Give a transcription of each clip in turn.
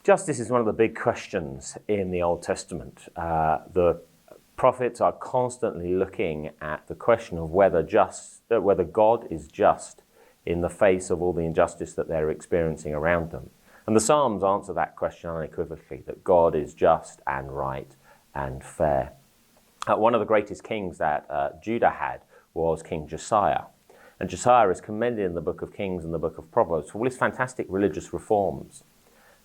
Justice is one of the big questions in the Old Testament. The prophets are constantly looking at the question of whether God is just in the face of all the injustice that they're experiencing around them. And the Psalms answer that question unequivocally, that God is just and right and fair. One of the greatest kings that Judah had was King Josiah. And Josiah is commended in the book of Kings and the book of Proverbs for all his fantastic religious reforms.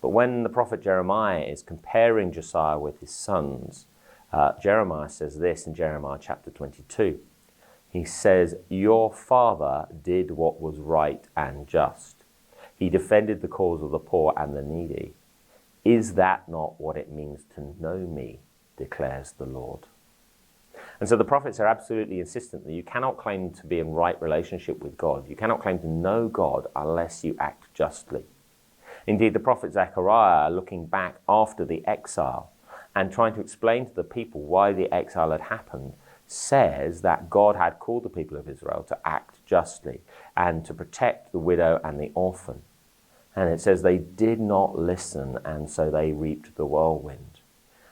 But when the prophet Jeremiah is comparing Josiah with his sons, Jeremiah says this in Jeremiah chapter 22. He says, "Your father did what was right and just. He defended the cause of the poor and the needy. Is that not what it means to know me, declares the Lord?" And so the prophets are absolutely insistent that you cannot claim to be in right relationship with God. You cannot claim to know God unless you act justly. Indeed, the prophet Zechariah, looking back after the exile and trying to explain to the people why the exile had happened, says that God had called the people of Israel to act justly and to protect the widow and the orphan. And it says they did not listen, and so they reaped the whirlwind.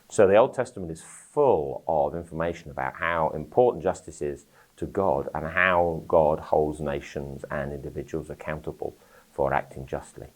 So the Old Testament is full of information about how important justice is to God and how God holds nations and individuals accountable for acting justly.